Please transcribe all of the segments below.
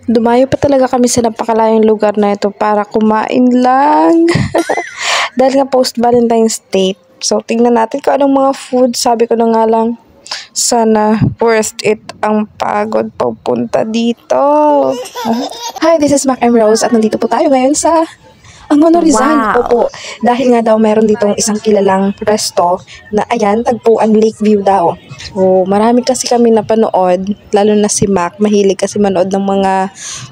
Dumayo pa talaga kami sa napakalayong lugar na ito para kumain lang. Dahil nga post-Valentine's Day. So, tingnan natin kung anong mga food. Sabi ko na nga lang, sana worth it ang pagod papunta dito. Hi, this is Mac and Rose at nandito po tayo ngayon sa Angono Rizal. Wow. Opo, dahil nga daw meron ditong isang kilalang resto na ayan, tagpuan Lakeview daw. So, marami kasi kami napanood, lalo na si Mac, mahilig kasi manood ng mga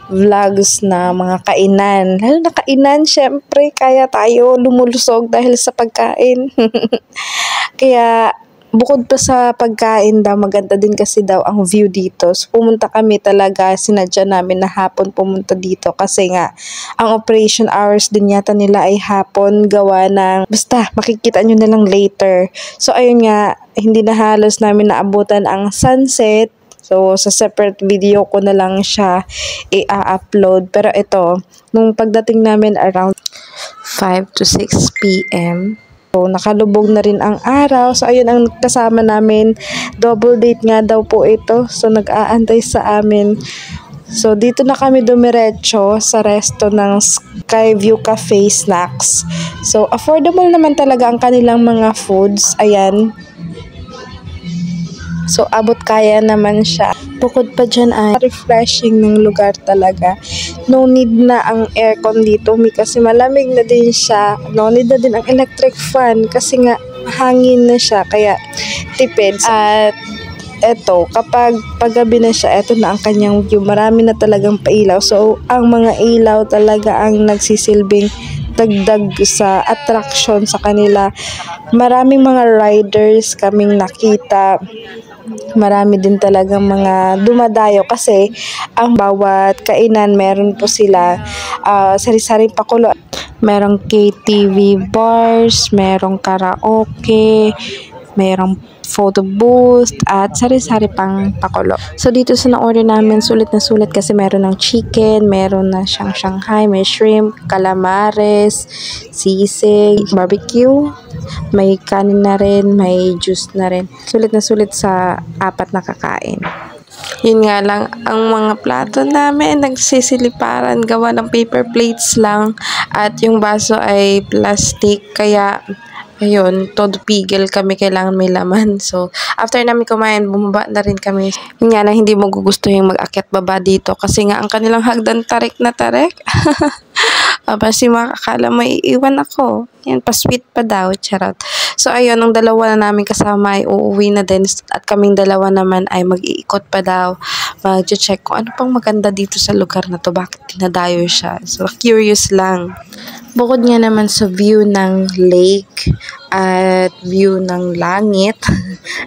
vlogs na mga kainan. Lalo na kainan, syempre, kaya tayo lumulusog dahil sa pagkain. Kaya, bukod pa sa pagkain daw, maganda din kasi daw ang view dito. So, pumunta kami talaga, sinadya namin na hapon pumunta dito kasi nga, ang operation hours din yata nila ay hapon gawa ng, basta, makikita nyo na lang later. So, ayun nga, hindi na halos namin naabutan ang sunset. So, sa separate video ko na lang siya i-upload. Pero ito, nung pagdating namin around 5 to 6 p.m., so, nakalubog na rin ang araw. So, ayun ang kasama namin. Double date nga daw po ito. So, nag-aantay sa amin. So, dito na kami dumiretso sa resto ng Skyview Cafe Snacks. So, affordable naman talaga ang kanilang mga foods. Ayan. So, abot kaya naman siya. Bukod pa dyan ay refreshing ng lugar talaga. No need na ang aircon dito kasi malamig na din siya. No need na din ang electric fan kasi nga hangin na siya kaya tipid. At eto, kapag paggabi na siya, eto na ang kanyang view. Marami na talagang pailaw. So, ang mga ilaw talaga ang nagsisilbing dagdag sa attraction sa kanila. Maraming mga riders kaming nakita. Marami din talagang mga dumadayo kasi ang bawat kainan meron po sila sari-saring pakulo. Merong KTV bars, merong karaoke, merong photo booth at sari-sari pang pakulo. So dito sa na-order namin, sulit na sulit kasi meron ng chicken, meron na siyang Shanghai, may shrimp, calamares, sisig, barbecue, may kanin na rin, may juice na rin. Sulit na sulit sa 4 na kakain. Yun nga lang, ang mga plato namin nagsisiliparan gawa ng paper plates lang at yung baso ay plastic kaya ayun, todo pigil kami, kailangan may laman. So, after namin kumain, bumaba na rin kami. Yun nga na hindi mo gusto yung mag-akyat baba dito kasi nga ang kanilang hagdan tarik na tarik. Si makakala mo iiwan ako. Yan, pa-sweet pa daw, charot. So, ayun, ang dalawa na namin kasama ay uuwi na din at kaming dalawa naman ay mag-iikot pa daw. Mag-check kung ano pang maganda dito sa lugar na to, bakit dinadayo siya. So, curious lang. Bukod nga naman sa view ng lake at view ng langit,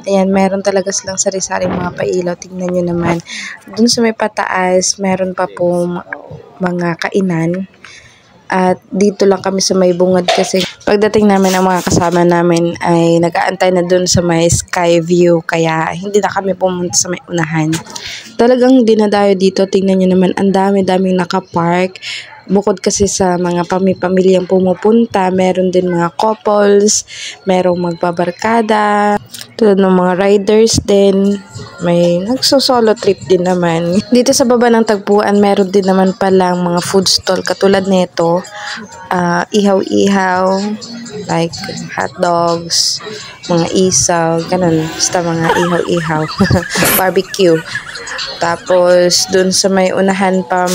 ayan, meron talaga silang sari-sari mga pailaw. Tingnan nyo naman. Dun sa may pataas, meron pa po mga kainan. At dito lang kami sa may bungad kasi pagdating namin ang mga kasama namin ay nag-aantay na dun sa may Skyview kaya hindi na kami pumunta sa may unahan. Talagang dinadayo dito, tingnan nyo naman, ang dami-daming nakapark. Bukod kasi sa mga pamilyang pumupunta, meron din mga couples, merong magbabarkada, tulad ng mga riders din, may nagso-solo trip din naman. Dito sa baba ng tagpuan, meron din naman palang mga food stall katulad nito, ihaw-ihaw, like hot dogs, mga isaw, ganun, basta mga ihaw-ihaw, barbecue. Tapos, dun sa may unahan pa,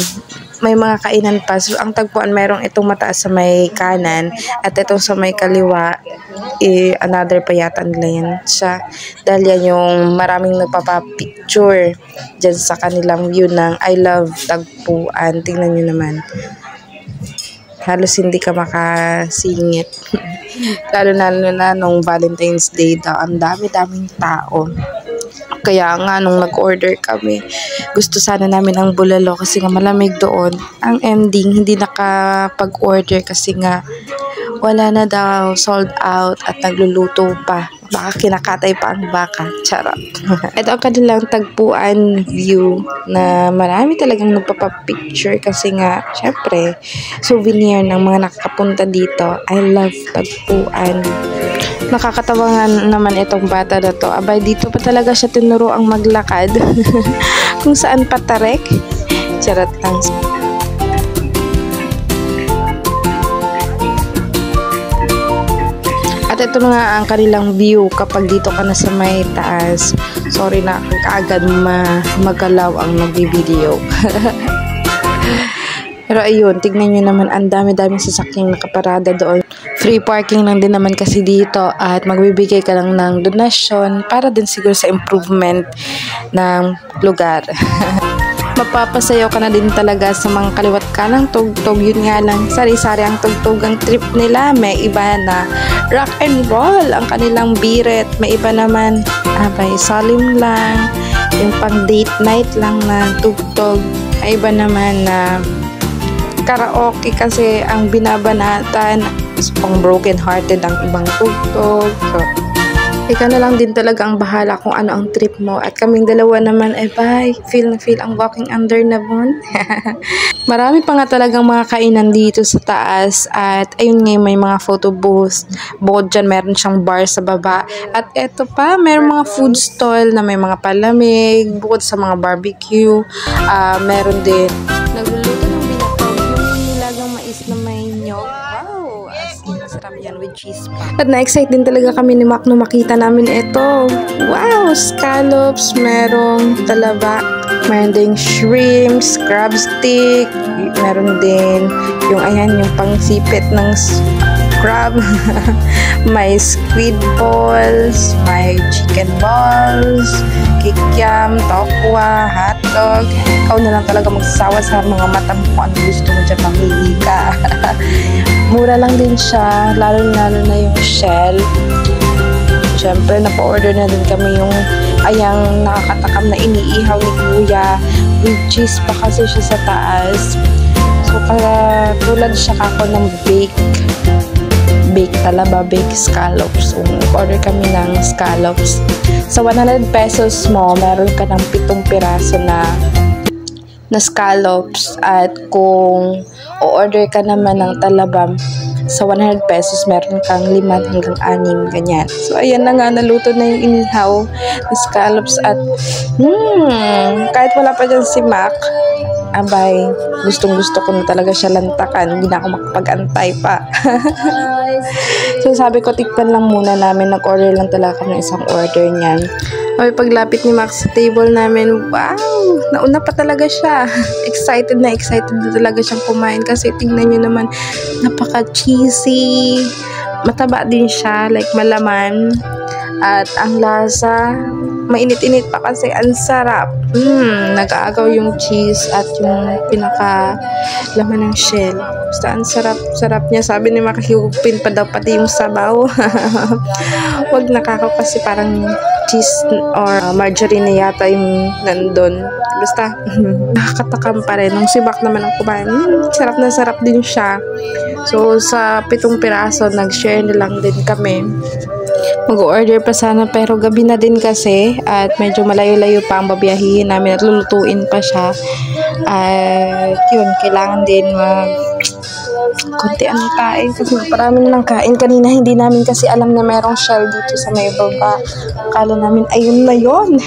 may mga kainan pa. So, ang tagpuan, merong itong mataas sa may kanan at itong sa may kaliwa, another pa yata nila yan siya. Dahil yan yung maraming nagpapapicture dyan sa kanilang view ng I love tagpuan. Tingnan nyo naman. Halos hindi ka makasingit. Lalo na nung Valentine's Day daw, ang dami-daming tao. Kaya nga nung nag-order kami, gusto sana namin ang bulalo kasi nga malamig doon. Ang ending, hindi nakapag-order kasi nga wala na daw, sold out at nagluluto pa. Baka kinakatay pa ang baka. Charot. Ito ang kanilang tagpuan view na marami talagang nagpapapicture kasi nga, syempre, souvenir ng mga nakakapunta dito. I love tagpuan. Nakakatawa nga naman itong bata na to. Abay, dito pa talaga siya tinuro ang maglakad. Kung saan patarek. Charot lang. At ito na nga ang kanilang view kapag dito ka na sa may taas. Sorry na, kaagad magalaw ang nag-video. Pero ayun, tignan nyo naman, ang dami-daming sasakyang nakaparada doon. Free parking lang din naman kasi dito at magbibigay ka lang ng donasyon para din siguro sa improvement ng lugar. Mapapasayaw ka na din talaga sa mga kaliwat kanang tugtog. Yun nga lang, sari-sari ang tugtog ang trip nila. May iba na rock and roll ang kanilang biret. May iba naman, abay, solemn lang. Yung pang date night lang na tugtog. May iba naman na karaoke kasi ang binabanatan. Pang broken hearted ang ibang tugtog. So, ikaw na lang din talaga ang bahala kung ano ang trip mo. At kaming dalawa naman, bye, feel na feel ang walking under na bon. Marami pa nga talagang mga kainan dito sa taas. At ayun nga, may mga photo booth. Bukod dyan, meron siyang bar sa baba. At eto pa, meron mga food stall na may mga palamig. Bukod sa mga barbecue, meron din nagluluto ng binatog, yung nilagang mais na may nyog. Wow, as in, masarap yan with cheese pa. At na-excite din talaga kami ni Mac nung makita namin ito. Wow, scallops, merong talaba, meron ding shrimps, crab stick, meron din yung ayan, yung pangsipit ng crab. May squid balls, may chicken balls, kikiam, tokwa, hotdog. Ikaw na lang talaga magsasawa sa mga mata mo kung ano gusto mo dyan, mamili ka. Mura lang din siya, lalo na yung shell. Siyempre, napa-order na din kami yung ayang nakakatakam na iniihaw ni Kuya. With cheese pa kasi siya sa taas. So, tulad siya kako ng bake talaba, bake scallops. So, order kami ng scallops. Sa 100 pesos mo, meron ka ng 7 piraso na scallops. At kung o-order ka naman ng talaba, sa 100 pesos, meron kang 5 hanggang 6, ganyan. So, ayan na nga, naluto na yung inihaw na scallops. At, kahit wala pa dyan si Mac, abay, gustong-gusto ko na talaga siya lantakan. Hindi na ako makapag-antay pa. So, sabi ko, tikpan lang muna namin. Nag-order lang talaga kami ng isang order niyan. Okay, paglapit ni Max sa table namin, wow! Nauna pa talaga siya. Excited na talaga siyang kumain kasi tingnan niyo naman, napaka-cheesy. Mataba din siya, like malaman. At ang lasa, mainit-init pa kasi ang sarap. Nag-aagaw yung cheese at yung pinaka-laman ng shell. Basta ang sarap niya. Sabi ni makahigupin pa daw pati yung sabaw. Wag nakakaw kasi parang cheese or margarine na yata yung nandun. Basta, nakakatakam pa rin. Nung si Bak naman ang kumain, sarap na sarap din siya. So, sa 7 piraso, nag-share na lang din kami. Mag-order pa sana pero gabi na din kasi at medyo malayo-layo pa ang babiyahihin namin at lulutuin pa siya. At yun, kailangan din konti ang kain kasi marami na ng kain. Kanina hindi namin kasi alam na merong shell dito sa may baba. Akala namin ayun na yun.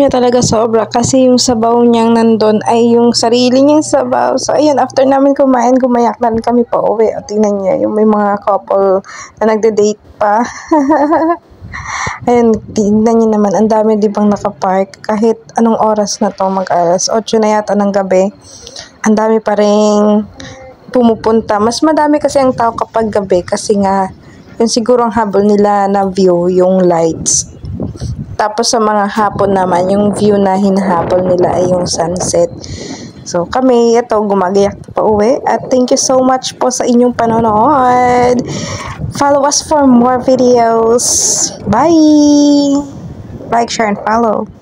niya talaga sobra kasi yung sabaw niyang nandun ay yung sarili niyang sabaw. So, ayun, after namin kumain, gumayak na rin kami pa uwi. O, tingnan niyo, yung may mga couple na nagde-date pa. Ayun, tingnan niyo naman, ang dami di bang nakapark kahit anong oras na to, mag-alas 8 na yata ng gabi. Ang dami pa rin pumupunta. Mas madami kasi ang tao kapag gabi kasi nga, yun siguro ang habol nila na view, yung lights. Tapos sa mga hapon naman, yung view na hinahabol nila ay yung sunset. So kami, ito, gumagayak pa uwi. At thank you so much po sa inyong panonood. Follow us for more videos. Bye! Like, share, and follow.